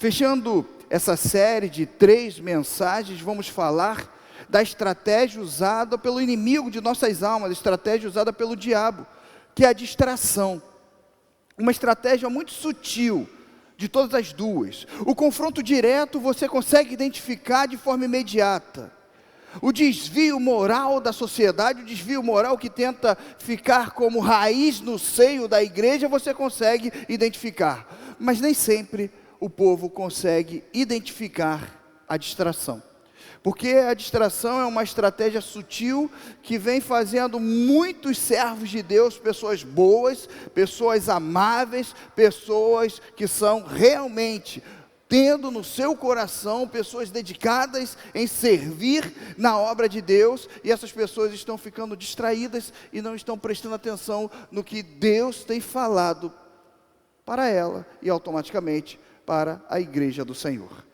Fechando essa série de 3 mensagens, vamos falar da estratégia usada pelo inimigo de nossas almas, a estratégia usada pelo diabo, que é a distração. Uma estratégia muito sutil, de todas as duas. O confronto direto você consegue identificar de forma imediata. O desvio moral da sociedade, o desvio moral que tenta ficar como raiz no seio da igreja, você consegue identificar. Mas nem sempre o povo consegue identificar a distração. Porque a distração é uma estratégia sutil que vem fazendo muitos servos de Deus, pessoas boas, pessoas amáveis, pessoas que são realmente, tendo no seu coração, pessoas dedicadas em servir na obra de Deus, e essas pessoas estão ficando distraídas e não estão prestando atenção no que Deus tem falado para ela e automaticamente para a igreja do Senhor.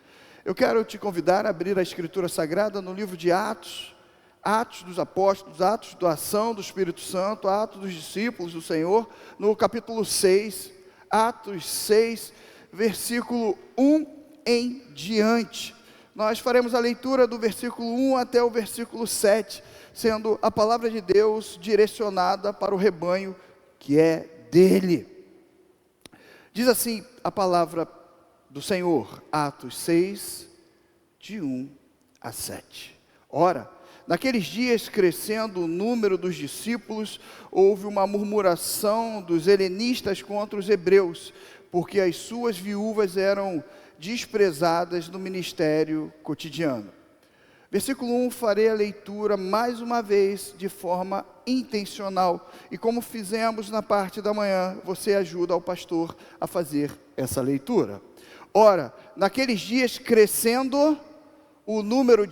Eu quero te convidar a abrir a Escritura Sagrada no livro de Atos, Atos dos Apóstolos, Atos da ação do Espírito Santo, Atos dos discípulos do Senhor, no capítulo 6, Atos 6, versículo 1 em diante. Nós faremos a leitura do versículo 1 até o versículo 7, sendo a palavra de Deus direcionada para o rebanho que é dele. Diz assim a palavra do Senhor, Atos 6, de 1 a 7. Ora, naqueles dias, crescendo o número dos discípulos, houve uma murmuração dos helenistas contra os hebreus, porque as suas viúvas eram desprezadas no ministério cotidiano. Versículo 1, farei a leitura mais uma vez de forma intencional, e como fizemos na parte da manhã, você ajuda ao pastor a fazer essa leitura. Ora, naqueles dias, crescendo o número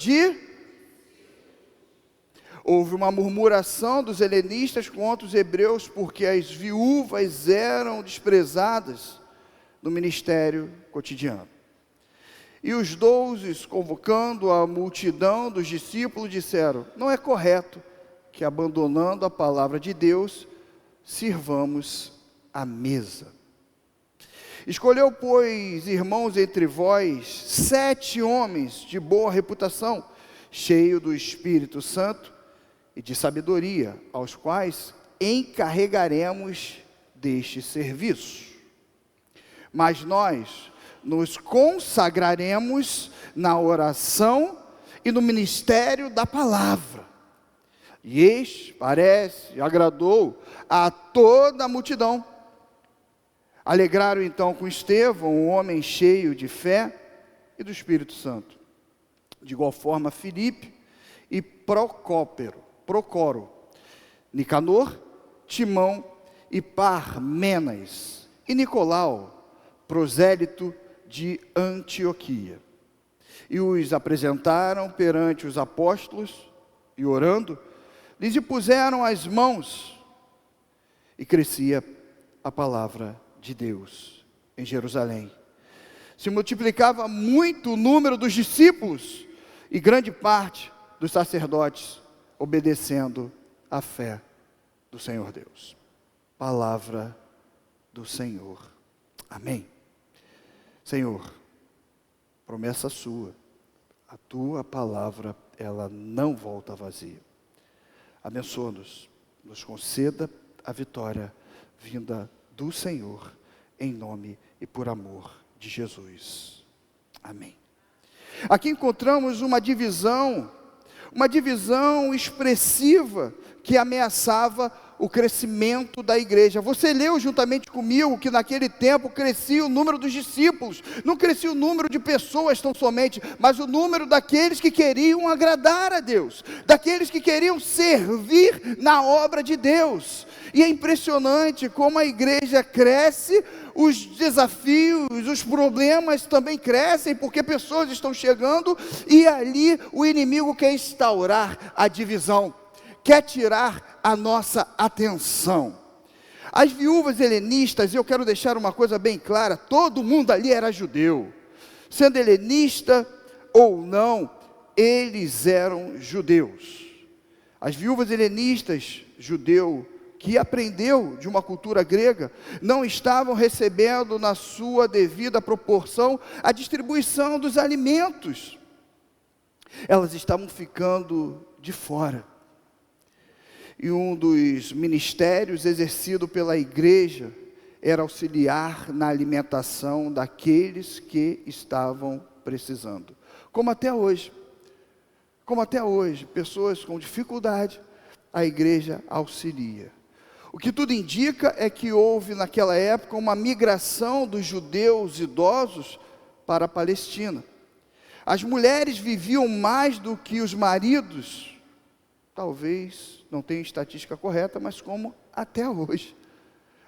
houve uma murmuração dos helenistas contra os hebreus, porque as viúvas eram desprezadas no ministério cotidiano. E os 12, convocando a multidão dos discípulos, disseram: não é correto que, abandonando a palavra de Deus, sirvamos a mesa. Escolheu, pois, irmãos, entre vós, 7 homens de boa reputação, cheios do Espírito Santo e de sabedoria, aos quais encarregaremos deste serviço. Mas nós nos consagraremos na oração e no ministério da palavra. E este, parece, agradou a toda a multidão. Alegraram então com Estevão, um homem cheio de fé e do Espírito Santo. De igual forma, Filipe e Procoro, Nicanor, Timão e Parmenas, e Nicolau, prosélito de Antioquia. E os apresentaram perante os apóstolos, e orando, lhes impuseram as mãos, e crescia a palavra de Deus em Jerusalém. Se multiplicava muito o número dos discípulos, e grande parte dos sacerdotes obedecendo à fé do Senhor Deus. Palavra do Senhor. Amém. Senhor, promessa sua, a tua palavra, ela não volta vazia. Abençoa-nos, nos conceda a vitória vinda do Senhor, em nome e por amor de Jesus. Amém. Aqui encontramos uma divisão expressiva que ameaçava o crescimento da igreja. Você leu juntamente comigo que naquele tempo crescia o número dos discípulos, não crescia o número de pessoas tão somente, mas o número daqueles que queriam agradar a Deus, daqueles que queriam servir na obra de Deus. E é impressionante como a igreja cresce, os desafios, os problemas também crescem, porque pessoas estão chegando e ali o inimigo quer instaurar a divisão, quer tirar a nossa atenção. As viúvas helenistas, eu quero deixar uma coisa bem clara: todo mundo ali era judeu, sendo helenista ou não, eles eram judeus. As viúvas helenistas, judeu que aprendeu de uma cultura grega, não estavam recebendo na sua devida proporção a distribuição dos alimentos. Elas estavam ficando de fora. E um dos ministérios exercido pela igreja era auxiliar na alimentação daqueles que estavam precisando. Como até hoje, pessoas com dificuldade, a igreja auxilia. O que tudo indica é que houve naquela época uma migração dos judeus idosos para a Palestina. As mulheres viviam mais do que os maridos, talvez não tenha estatística correta, mas como até hoje.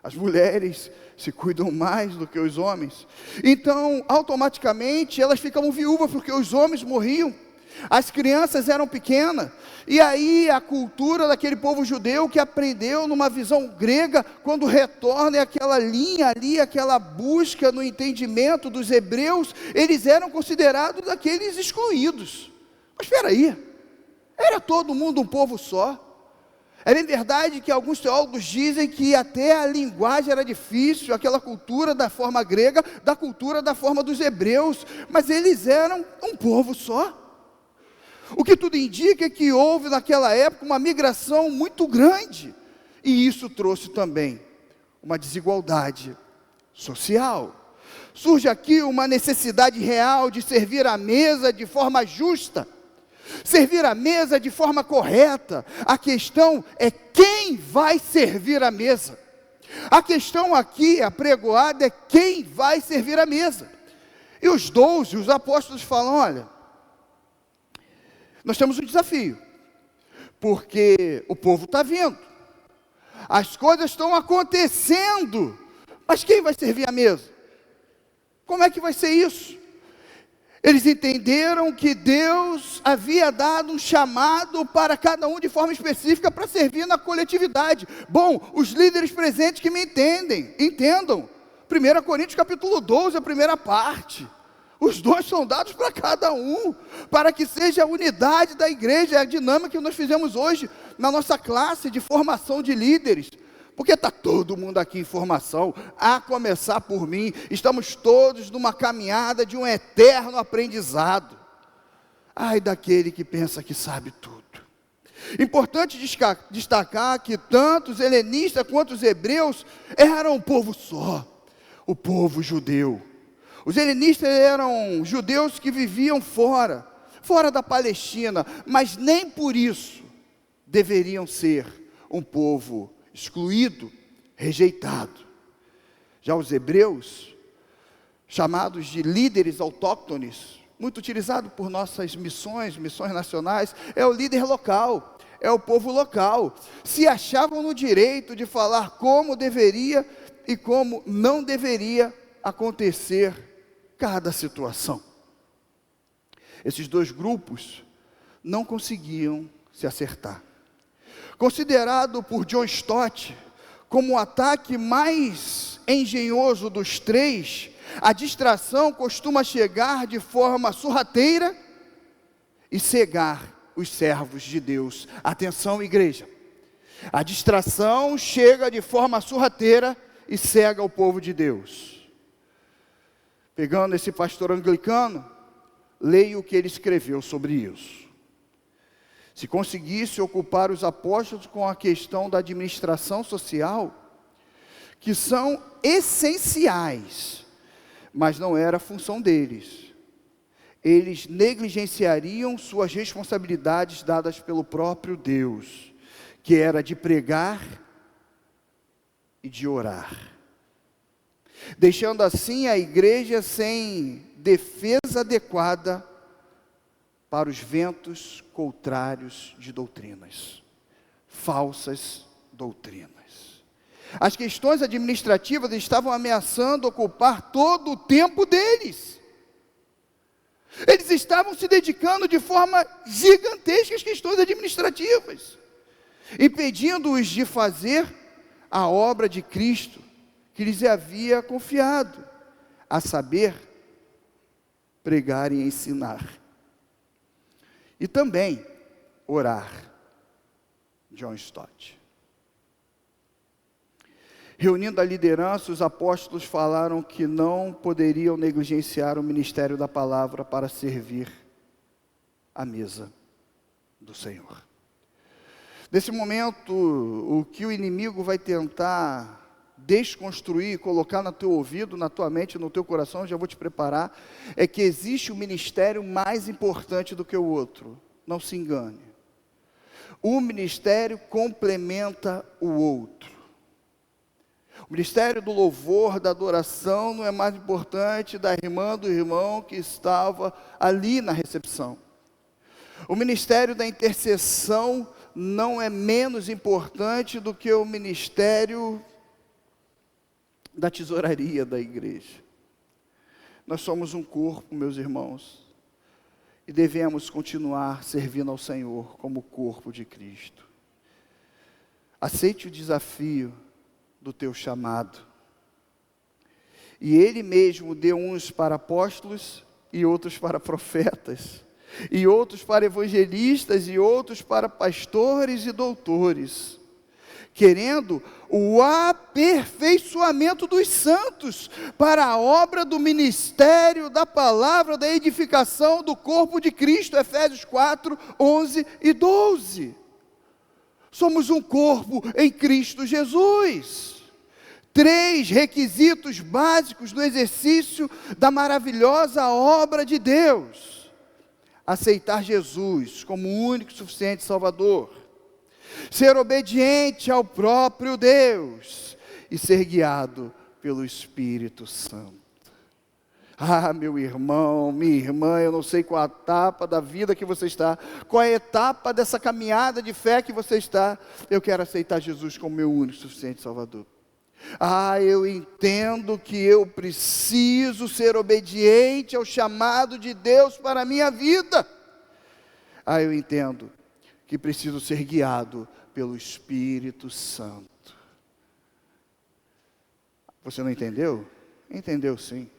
As mulheres se cuidam mais do que os homens. Então, automaticamente, elas ficavam viúvas, porque os homens morriam. As crianças eram pequenas. E aí, a cultura daquele povo judeu que aprendeu numa visão grega, quando retorna aquela linha ali, aquela busca no entendimento dos hebreus, eles eram considerados aqueles excluídos. Mas espera aí, era todo mundo um povo só. É bem verdade que alguns teólogos dizem que até a linguagem era difícil, aquela cultura da forma grega, da cultura da forma dos hebreus, mas eles eram um povo só. O que tudo indica é que houve naquela época uma migração muito grande, e isso trouxe também uma desigualdade social. Surge aqui uma necessidade real de servir à mesa de forma justa, servir a mesa de forma correta. A questão é quem vai servir a mesa. A questão aqui, apregoada, é quem vai servir a mesa. E os 12, os apóstolos falam, olha, nós temos um desafio, porque o povo está vindo, as coisas estão acontecendo, mas quem vai servir a mesa? Como é que vai ser isso? Eles entenderam que Deus havia dado um chamado para cada um de forma específica para servir na coletividade. Bom, os líderes presentes que me entendam. 1 Coríntios capítulo 12, a primeira parte. Os dons são dados para cada um, para que seja a unidade da igreja, é a dinâmica que nós fizemos hoje na nossa classe de formação de líderes. Porque está todo mundo aqui em formação, a começar por mim, estamos todos numa caminhada de um eterno aprendizado. Ai daquele que pensa que sabe tudo. Importante destacar que tanto os helenistas quanto os hebreus eram um povo só, o povo judeu. Os helenistas eram judeus que viviam fora da Palestina, mas nem por isso deveriam ser um povo excluído, rejeitado. Já os hebreus, chamados de líderes autóctones, muito utilizado por nossas missões nacionais, é o líder local, é o povo local. Se achavam no direito de falar como deveria e como não deveria acontecer cada situação. Esses dois grupos não conseguiam se acertar. Considerado por John Stott como o ataque mais engenhoso dos três, a distração costuma chegar de forma sorrateira e cegar os servos de Deus. Atenção, igreja. A distração chega de forma sorrateira e cega o povo de Deus. Pegando esse pastor anglicano, leia o que ele escreveu sobre isso. Se conseguisse ocupar os apóstolos com a questão da administração social, que são essenciais, mas não era a função deles, eles negligenciariam suas responsabilidades dadas pelo próprio Deus, que era de pregar e de orar, deixando assim a igreja sem defesa adequada para os ventos contrários de doutrinas, falsas doutrinas. As questões administrativas estavam ameaçando ocupar todo o tempo deles. Eles estavam se dedicando de forma gigantesca às questões administrativas, impedindo-os de fazer a obra de Cristo que lhes havia confiado, a saber, pregar e ensinar. E também orar. John Stott. Reunindo a liderança, os apóstolos falaram que não poderiam negligenciar o ministério da palavra para servir à mesa do Senhor. Nesse momento, o que o inimigo vai tentar desconstruir, colocar no teu ouvido, na tua mente, no teu coração, já vou te preparar, é que existe um ministério mais importante do que o outro. Não se engane. Um ministério complementa o outro. O ministério do louvor, da adoração, não é mais importante da irmã, do irmão que estava ali na recepção. O ministério da intercessão não é menos importante do que o ministério da tesouraria da igreja. Nós somos um corpo, meus irmãos, e devemos continuar servindo ao Senhor como corpo de Cristo. Aceite o desafio do teu chamado. E Ele mesmo deu uns para apóstolos, e outros para profetas, e outros para evangelistas, e outros para pastores e doutores, querendo o aperfeiçoamento dos santos, para a obra do ministério da palavra, da edificação do corpo de Cristo, Efésios 4, 11 e 12. Somos um corpo em Cristo Jesus. 3 requisitos básicos do exercício da maravilhosa obra de Deus: aceitar Jesus como o único e suficiente Salvador, ser obediente ao próprio Deus e ser guiado pelo Espírito Santo. Ah, meu irmão, minha irmã, eu não sei qual a etapa da vida que você está, qual é a etapa dessa caminhada de fé que você está. Eu quero aceitar Jesus como meu único e suficiente Salvador. Ah, eu entendo que eu preciso ser obediente ao chamado de Deus para a minha vida. Ah, eu entendo que preciso ser guiado pelo Espírito Santo. Você não entendeu? Entendeu sim.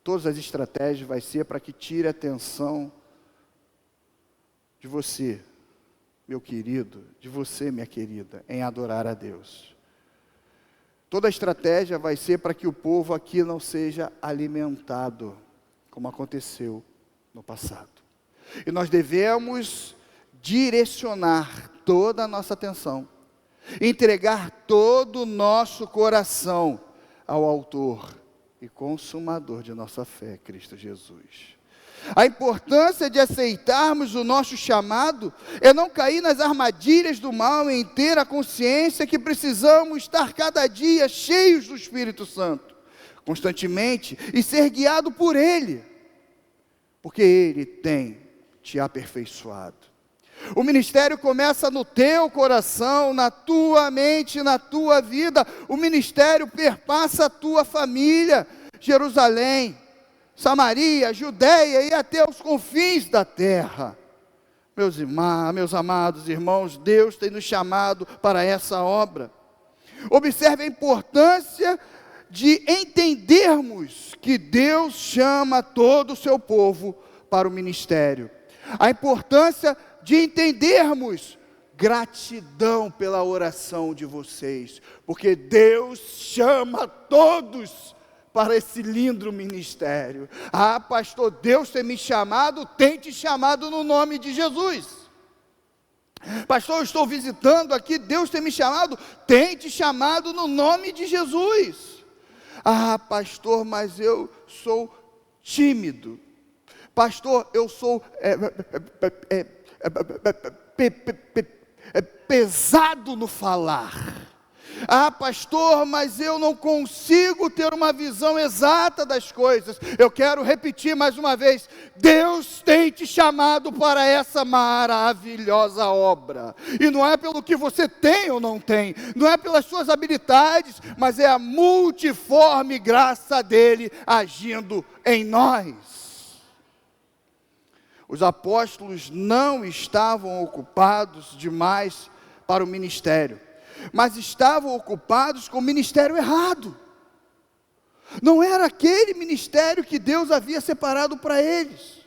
Todas as estratégias vai ser para que tire a atenção de você, meu querido, de você, minha querida, em adorar a Deus. Toda a estratégia vai ser para que o povo aqui não seja alimentado, como aconteceu no passado. E nós devemos direcionar toda a nossa atenção, entregar todo o nosso coração ao autor e consumador de nossa fé, Cristo Jesus. A importância de aceitarmos o nosso chamado é não cair nas armadilhas do mal, em ter a consciência que precisamos estar cada dia cheios do Espírito Santo, constantemente, e ser guiado por Ele, porque Ele tem te aperfeiçoado. O ministério começa no teu coração, na tua mente, na tua vida. O ministério perpassa a tua família, Jerusalém, Samaria, Judeia e até os confins da terra. Meus amados irmãos, Deus tem nos chamado para essa obra. Observe a importância de entendermos que Deus chama todo o seu povo para o ministério. A importância de entendermos gratidão pela oração de vocês, porque Deus chama todos para esse lindo ministério. Ah, pastor, Deus tem me chamado, tem te chamado no nome de Jesus. Pastor, eu estou visitando aqui, Deus tem me chamado, tem te chamado no nome de Jesus. Ah, pastor, mas eu sou tímido. Pastor, eu sou pesado no falar. Ah, pastor, mas eu não consigo ter uma visão exata das coisas. Eu quero repetir mais uma vez: Deus tem te chamado para essa maravilhosa obra. E não é pelo que você tem ou não tem, não é pelas suas habilidades, mas é a multiforme graça dele agindo em nós. Os apóstolos não estavam ocupados demais para o ministério, mas estavam ocupados com o ministério errado. Não era aquele ministério que Deus havia separado para eles.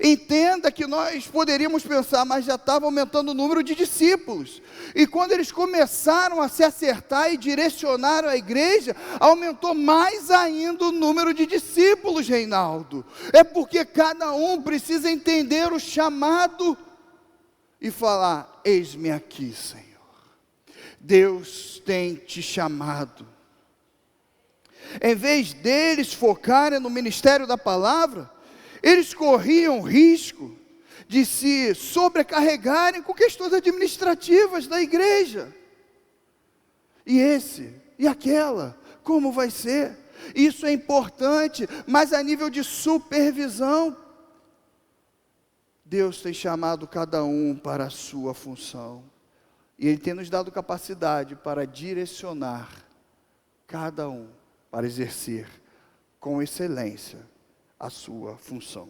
Entenda que nós poderíamos pensar, mas já estava aumentando o número de discípulos. E quando eles começaram a se acertar e direcionaram a igreja, aumentou mais ainda o número de discípulos, Reinaldo. É porque cada um precisa entender o chamado e falar: eis-me aqui, Senhor. Deus tem te chamado. Em vez deles focarem no ministério da palavra, eles corriam risco de se sobrecarregarem com questões administrativas da igreja. E esse, e aquela, como vai ser? Isso é importante, mas a nível de supervisão. Deus tem chamado cada um para a sua função. E Ele tem nos dado capacidade para direcionar cada um para exercer com excelência a sua função.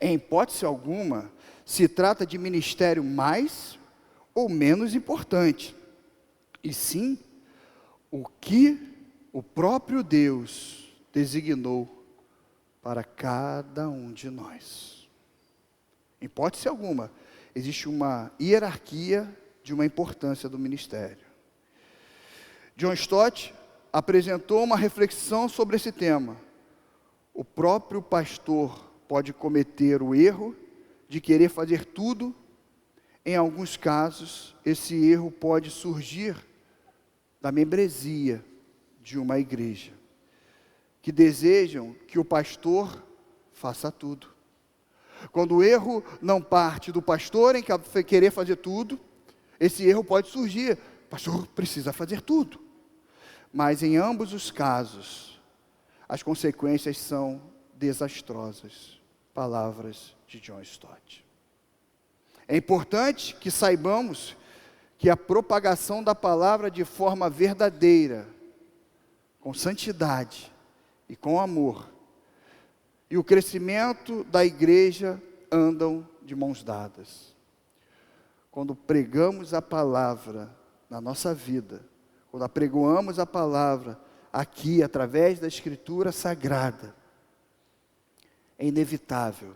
Em hipótese alguma, se trata de ministério mais ou menos importante, e sim o que o próprio Deus designou para cada um de nós. Em hipótese alguma, existe uma hierarquia de uma importância do ministério. John Stott apresentou uma reflexão sobre esse tema. O próprio pastor pode cometer o erro de querer fazer tudo. Em alguns casos, esse erro pode surgir da membresia de uma igreja, que desejam que o pastor faça tudo. Quando o erro não parte do pastor em querer fazer tudo, esse erro pode surgir: o pastor precisa fazer tudo. Mas em ambos os casos, as consequências são desastrosas. Palavras de John Stott. É importante que saibamos que a propagação da palavra de forma verdadeira, com santidade e com amor, e o crescimento da igreja andam de mãos dadas. Quando pregamos a palavra na nossa vida, quando apregoamos a palavra aqui, através da Escritura Sagrada, é inevitável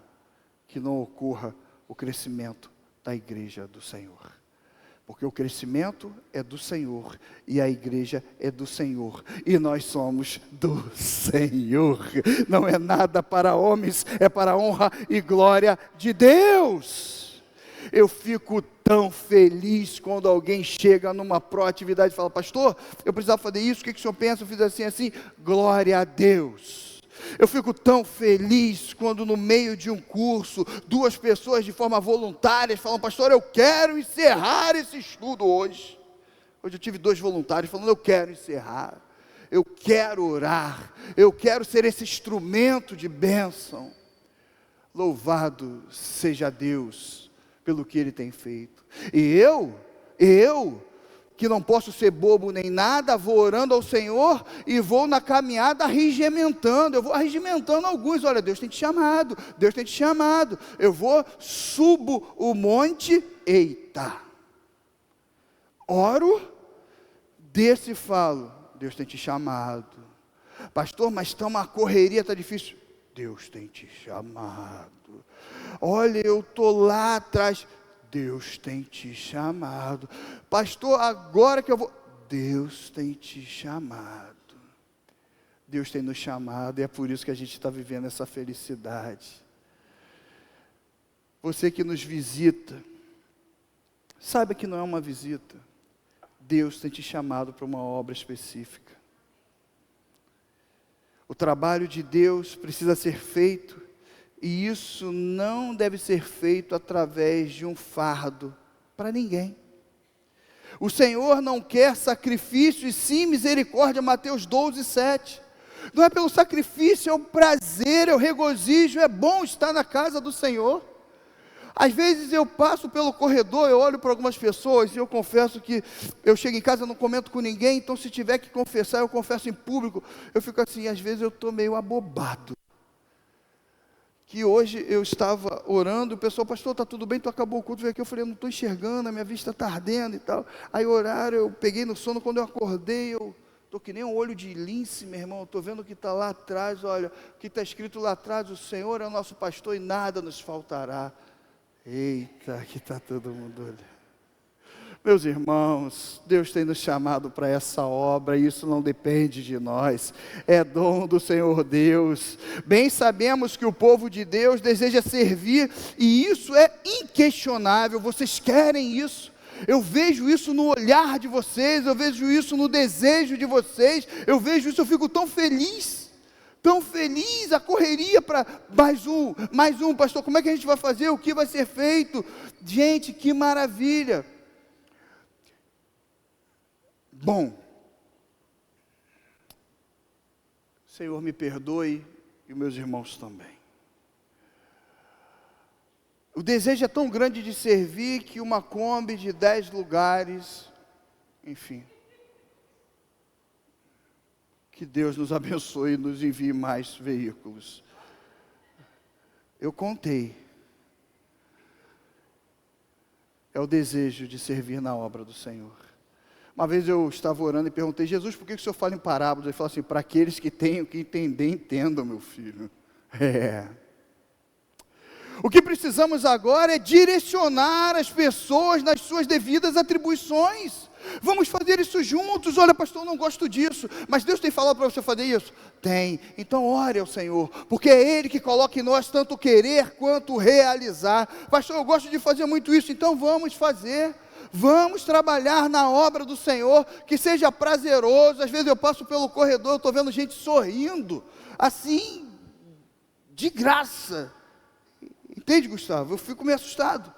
que não ocorra o crescimento da igreja do Senhor. Porque o crescimento é do Senhor, e a igreja é do Senhor, e nós somos do Senhor. Não é nada para homens, é para a honra e glória de Deus. Eu fico tão feliz quando alguém chega numa proatividade e fala: pastor, eu precisava fazer isso, o que o senhor pensa? Eu fiz assim, assim. Glória a Deus. Eu fico tão feliz quando no meio de um curso, duas pessoas de forma voluntária falam: pastor, eu quero encerrar esse estudo hoje. Hoje eu tive 2 voluntários falando: eu quero encerrar, eu quero orar, eu quero ser esse instrumento de bênção. Louvado seja Deus pelo que Ele tem feito. E eu que não posso ser bobo nem nada, vou orando ao Senhor e vou na caminhada arregimentando. Eu vou arregimentando alguns: olha, Deus tem te chamado, Deus tem te chamado. Eu vou, subo o monte, eita, oro, desço e falo: Deus tem te chamado. Pastor, mas está uma correria, está difícil. Deus tem te chamado. Olha, eu estou lá atrás. Deus tem te chamado. Pastor, agora que eu vou... Deus tem te chamado. Deus tem nos chamado, e é por isso que a gente está vivendo essa felicidade. Você que nos visita, saiba que não é uma visita. Deus tem te chamado para uma obra específica. O trabalho de Deus precisa ser feito, e isso não deve ser feito através de um fardo para ninguém. O Senhor não quer sacrifício, e sim misericórdia. Mateus 12, 7. Não é pelo sacrifício, é o prazer, é o regozijo. É bom estar na casa do Senhor. Às vezes eu passo pelo corredor, eu olho para algumas pessoas, e eu confesso que eu chego em casa, eu não comento com ninguém. Então, se tiver que confessar, eu confesso em público. Eu fico assim, às vezes eu estou meio abobado. Que hoje eu estava orando, o pessoal: pastor, está tudo bem, tu acabou o culto, veio aqui. Eu falei: eu não estou enxergando, a minha vista está ardendo e tal. Aí oraram, eu peguei no sono, quando eu acordei, eu Estou que nem um olho de lince, meu irmão. Estou vendo o que está lá atrás. Olha, o que está escrito lá atrás: o Senhor é o nosso pastor e nada nos faltará. Eita, aqui está todo mundo olhando. Meus irmãos, Deus tem nos chamado para essa obra, e isso não depende de nós, é dom do Senhor Deus. Bem sabemos que o povo de Deus deseja servir, e isso é inquestionável. Vocês querem isso, eu vejo isso no olhar de vocês, eu vejo isso no desejo de vocês, eu vejo isso, eu fico tão feliz, a correria para mais um, pastor, como é que a gente vai fazer, o que vai ser feito? Gente, que maravilha! Bom, Senhor, me perdoe e meus irmãos também. O desejo é tão grande de servir que uma Kombi de 10 lugares, enfim, que Deus nos abençoe e nos envie mais veículos. Eu contei. É o desejo de servir na obra do Senhor. Uma vez eu estava orando e perguntei: Jesus, por que o Senhor fala em parábolas? Ele falou assim: para aqueles que tenham que entender, entendam, meu filho. O que precisamos agora é direcionar as pessoas nas suas devidas atribuições. Vamos fazer isso juntos. Olha, pastor, eu não gosto disso, mas Deus tem falado para você fazer isso? Tem. Então ore ao Senhor, porque é Ele que coloca em nós tanto querer quanto realizar. Pastor, eu gosto de fazer muito isso, então vamos fazer. Vamos trabalhar na obra do Senhor, que seja prazeroso. Às vezes eu passo pelo corredor, estou vendo gente sorrindo, assim, de graça. Entende, Gustavo? Eu fico meio assustado.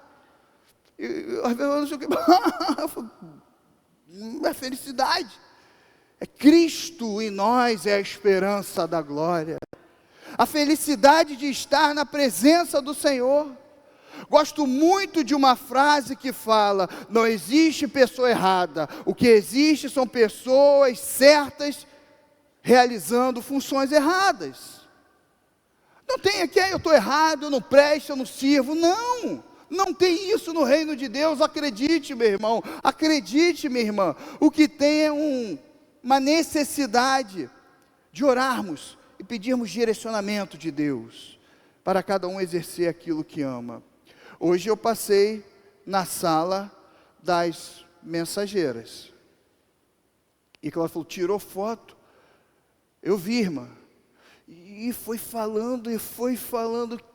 Às vezes eu não sei o que. É felicidade. É Cristo em nós, é a esperança da glória. A felicidade de estar na presença do Senhor. Gosto muito de uma frase que fala: não existe pessoa errada, o que existe são pessoas certas realizando funções erradas. Não tem aqui, eu estou errado, eu não presto, eu não sirvo. Não tem isso no reino de Deus. Acredite, meu irmão, acredite, minha irmã. O que tem é uma necessidade de orarmos e pedirmos direcionamento de Deus, para cada um exercer aquilo que ama. Hoje eu passei na sala das mensageiras, e Cláudia falou: tirou foto? Eu vi, irmã. E foi falando,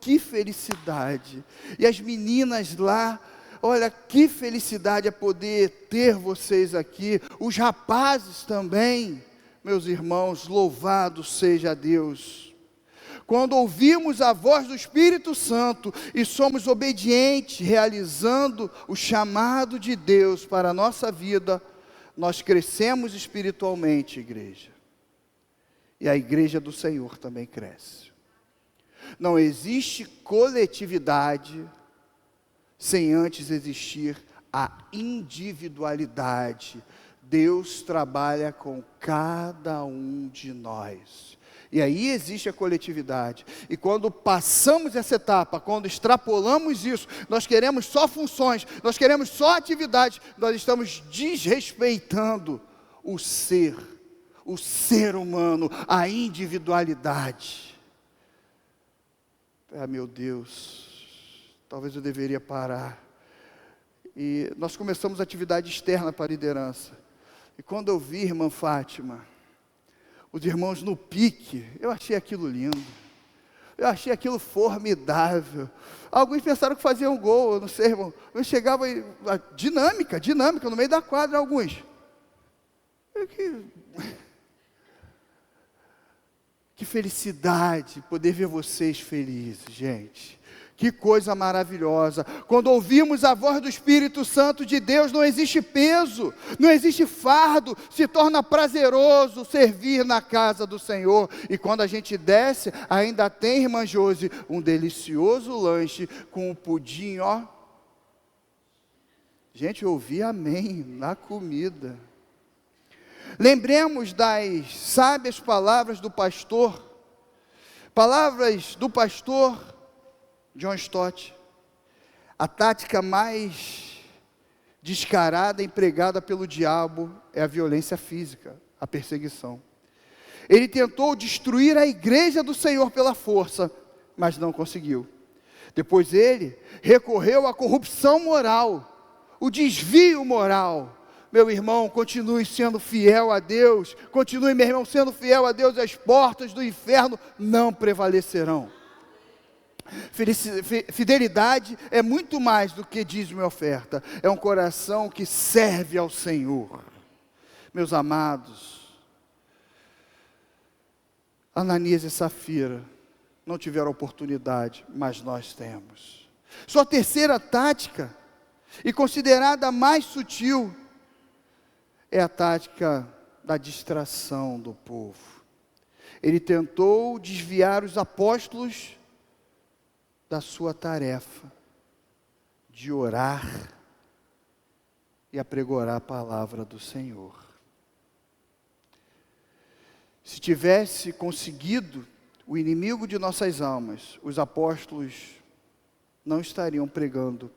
que felicidade. E as meninas lá, olha, que felicidade é poder ter vocês aqui. Os rapazes também, meus irmãos, louvado seja Deus. Quando ouvimos a voz do Espírito Santo e somos obedientes, realizando o chamado de Deus para a nossa vida, nós crescemos espiritualmente, igreja. E a igreja do Senhor também cresce. Não existe coletividade sem antes existir a individualidade. Deus trabalha com cada um de nós. E aí existe a coletividade. E quando passamos essa etapa, quando extrapolamos isso, nós queremos só funções, nós queremos só atividades, nós estamos desrespeitando o ser humano, a individualidade. Meu Deus, talvez eu deveria parar. E nós começamos atividade externa para a liderança. E quando eu vi, irmã Fátima, os irmãos no pique, eu achei aquilo lindo, eu achei aquilo formidável. Alguns pensaram que faziam gol, eu não sei, irmão. Eu chegava, dinâmica, no meio da quadra, alguns. Que felicidade poder ver vocês felizes, gente. Que coisa maravilhosa. Quando ouvimos a voz do Espírito Santo de Deus, não existe peso, não existe fardo, se torna prazeroso servir na casa do Senhor. E quando a gente desce, ainda tem, irmã Josi, um delicioso lanche com um pudim, ó. Gente, eu ouvi amém na comida. Lembremos das sábias palavras do pastor John Stott. A tática mais descarada empregada pelo diabo é a violência física. a perseguição. Ele tentou destruir a igreja do Senhor pela força, mas não conseguiu. Depois ele recorreu à corrupção moral, o desvio moral. Meu irmão, continue sendo fiel a Deus, continue, meu irmão, sendo fiel a Deus, as portas do inferno não prevalecerão. Fidelidade é muito mais do que dízimo e oferta, é um coração que serve ao Senhor. Meus amados, Ananias e Safira não tiveram oportunidade, mas nós temos. Sua terceira tática, e considerada a mais sutil, é a tática da distração do povo. Ele tentou desviar os apóstolos da sua tarefa de orar e apregoar a palavra do Senhor. Se tivesse conseguido o inimigo de nossas almas, os apóstolos não estariam pregando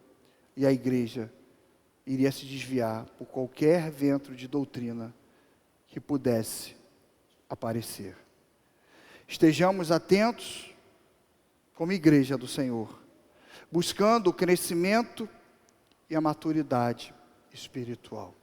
e a igreja iria se desviar por qualquer vento de doutrina que pudesse aparecer. Estejamos atentos como igreja do Senhor, buscando o crescimento e a maturidade espiritual.